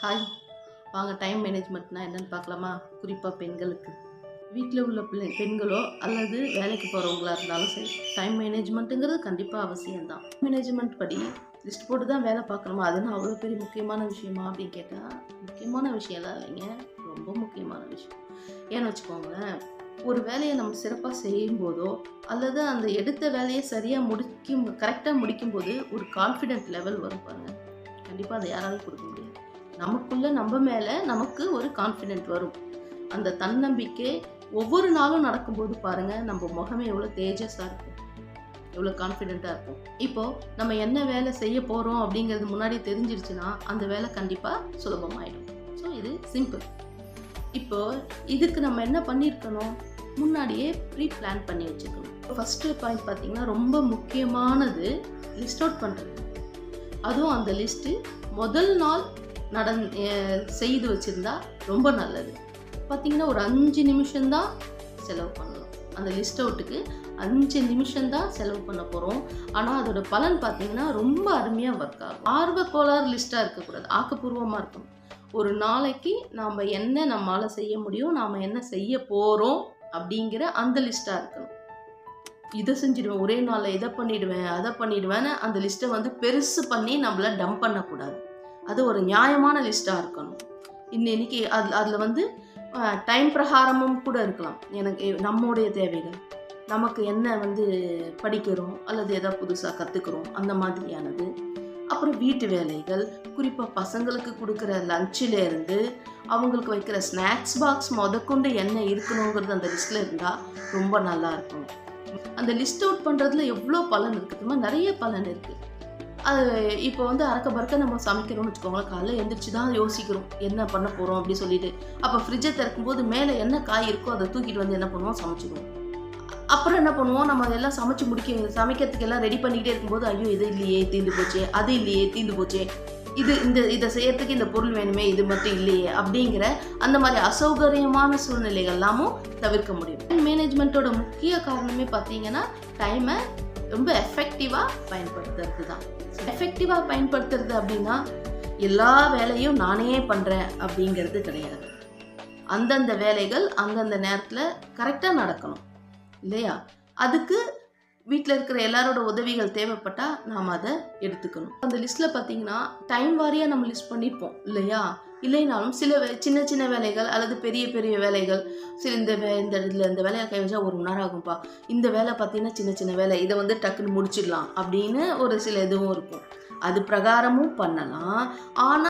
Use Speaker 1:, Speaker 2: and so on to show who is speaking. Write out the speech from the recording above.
Speaker 1: Hi, வாங்க time மேனேஜ்மெண்ட்னா என்னென்னு பார்க்கலாமா? குறிப்பாக பெண்களுக்கு, வீட்டில் உள்ள பெண்களோ அல்லது வேலைக்கு போகிறவங்களா இருந்தாலும் சரி, டைம் மேனேஜ்மெண்ட்டுங்கிறது கண்டிப்பாக அவசியம்தான். மேனேஜ்மெண்ட் படி லிஸ்ட் போட்டு தான் வேலை பார்க்கணுமா? அதுன்னு அவ்வளோ பெரிய முக்கியமான விஷயமா அப்படின்னு கேட்டால், முக்கியமான விஷயம்லாம் இல்லைங்க, ரொம்ப முக்கியமான விஷயம். ஏன்னு வச்சுக்கோங்களேன், ஒரு வேலையை நம்ம சிறப்பாக செய்யும்போதோ அல்லது அந்த எடுத்த வேலையை சரியாக கரெக்டாக முடிக்கும்போது ஒரு கான்ஃபிடென்ட் லெவல் வரும் பாருங்கள். கண்டிப்பாக அதை யாராலும் கொடுக்க முடியாது. நமக்குள்ள நம்ம மேலே நமக்கு ஒரு கான்ஃபிடென்ட் வரும். அந்த தன்னம்பிக்கை ஒவ்வொரு நாளும் நடக்கும்போது பாருங்கள், நம்ம முகமே எவ்வளோ தேஜஸாக இருக்கும், எவ்வளோ கான்ஃபிடென்ட்டாக இருக்கும். இப்போது நம்ம என்ன வேலை செய்ய போகிறோம் அப்படிங்கிறது முன்னாடி தெரிஞ்சிருச்சுன்னா அந்த வேலை கண்டிப்பாக சுலபமாயிடும். ஸோ இது சிம்பிள். இப்போது இதுக்கு நம்ம என்ன பண்ணியிருக்கணும், முன்னாடியே ப்ரீ பிளான் பண்ணி வச்சுக்கணும். ஃபஸ்ட்டு பாயிண்ட் பார்த்திங்கன்னா, ரொம்ப முக்கியமானது லிஸ்ட் அவுட் பண்ணுறது. அதுவும் அந்த லிஸ்ட்டு முதல் நாள் செய்து வச்சுருந்தா ரொம்ப நல்லது. பார்த்திங்கன்னா ஒரு 5 நிமிஷம்தான் செலவு பண்ணணும். அந்த லிஸ்ட் அவுட்டுக்கு 5 நிமிஷம்தான் செலவு பண்ண போகிறோம். ஆனால் அதோட பலன் பார்த்திங்கன்னா ரொம்ப அருமையாக ஒர்க் ஆகும். ஆர்வ கோளாறு லிஸ்ட்டாக இருக்கக்கூடாது, ஆக்கப்பூர்வமாக இருக்கணும். ஒரு நாளைக்கு நாம் என்ன நம்மளால் செய்ய முடியும், நாம் என்ன செய்ய போகிறோம் அப்படிங்கிற அந்த லிஸ்ட்டாக இருக்கணும். இதை செஞ்சிடுவேன், ஒரே நாளில் இதை பண்ணிவிடுவேன், அதை பண்ணிவிடுவேன்னு அந்த லிஸ்ட்டை பெருசு பண்ணி நம்மள டம்ப் பண்ணக்கூடாது. அது ஒரு நியாயமான லிஸ்ட்டாக இருக்கணும். இன்னைக்கு அதில் டைம் பிரகாரமும் கூட இருக்கலாம். எனக்கு நம்முடைய தேவைகள், நமக்கு என்ன படிக்கிறோம் அல்லது எதாவது புதுசாக கற்றுக்குறோம் அந்த மாதிரியானது. அப்புறம் வீட்டு வேலைகள், குறிப்பாக பசங்களுக்கு கொடுக்குற லஞ்சிலேருந்து அவங்களுக்கு வைக்கிற ஸ்நாக்ஸ் பாக்ஸ் முதற்கொண்டு என்ன இருக்கணுங்கிறது அந்த லிஸ்ட்டில் இருந்தால் ரொம்ப நல்லாயிருக்கும். அந்த லிஸ்ட் அவுட் பண்ணுறதுல எவ்வளோ பலன் இருக்குதுமா, நிறைய பலன் இருக்குது. அது இப்போ அறக்க பறக்க நம்ம சமைக்கிறோம்னு வச்சுக்கோங்களேன், காலைல எழுந்திரிச்சு தான் யோசிக்கிறோம் என்ன பண்ண போகிறோம் அப்படி சொல்லிட்டு. அப்போ ஃப்ரிட்ஜை திறக்கும்போது மேலே என்ன காய் இருக்கோ அதை தூக்கிட்டு என்ன பண்ணுவோம், சமைச்சிடுவோம். அப்புறம் என்ன பண்ணுவோம், நம்ம அதெல்லாம் சமைக்கிறதுக்கு எல்லாம் ரெடி பண்ணிக்கிட்டே இருக்கும்போது, ஐயோ இது இல்லையே தீர்ந்து போச்சே, அது இல்லையே தீர்ந்து போச்சே, இதை செய்யறதுக்கு இந்த பொருள் வேணுமே, இது மட்டும் இல்லையே அப்படிங்கிற அந்த மாதிரி அசௌகரியமான சூழ்நிலைகள் எல்லாமும் தவிர்க்க முடியும். டைம் மேனேஜ்மெண்ட்டோட முக்கிய காரணமே பார்த்தீங்கன்னா, டைமை ரொம்ப எஃபெக்டிவாக பயன்படுத்துறது தான். எஃபெக்டிவாக பயன்படுத்துறது அப்படின்னா எல்லா வேலையும் நானே பண்ணுறேன் அப்படிங்கிறது கிடையாது. அந்தந்த வேலைகள் அந்தந்த நேரத்தில் கரெக்டாக நடக்கணும் இல்லையா? அதுக்கு வீட்டில் இருக்கிற எல்லாரோட உதவிகள் தேவைப்பட்டால் நாம் அதை எடுத்துக்கணும். அந்த லிஸ்ட்டில் பார்த்தீங்கன்னா டைம் வாரியாக நம்ம லிஸ்ட் பண்ணியிருப்போம் இல்லையா? இல்லைனாலும் சில சின்ன சின்ன வேலைகள் அல்லது பெரிய பெரிய வேலைகள், சரி இந்த வேலையை கை வச்சா 1 மணி நேரம் ஆகும்பா, இந்த வேலை பார்த்தீங்கன்னா சின்ன சின்ன வேலை, இதை டக்குன்னு முடிச்சிடலாம் அப்படின்னு ஒரு சில இதுவும் இருக்கும். அது பிரகாரமும் பண்ணலாம். ஆனால்